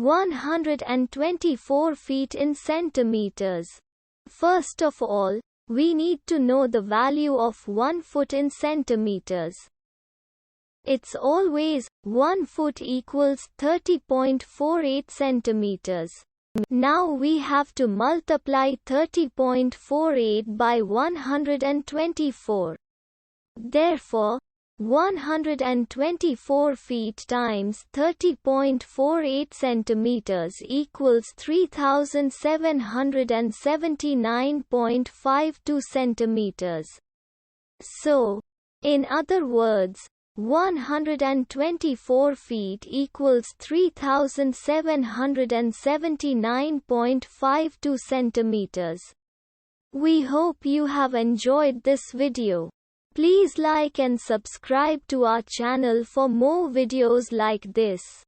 124 feet in centimeters. First of all, we need to know the value of 1 foot in centimeters. It's always 1 foot equals 30.48 centimeters. Now we have to multiply 30.48 by 124. Therefore, 124 feet times 30.48 centimeters equals 3779.52 centimeters. So, in other words, 124 feet equals 3779.52 centimeters. We hope you have enjoyed this video. Please like and subscribe to our channel for more videos like this.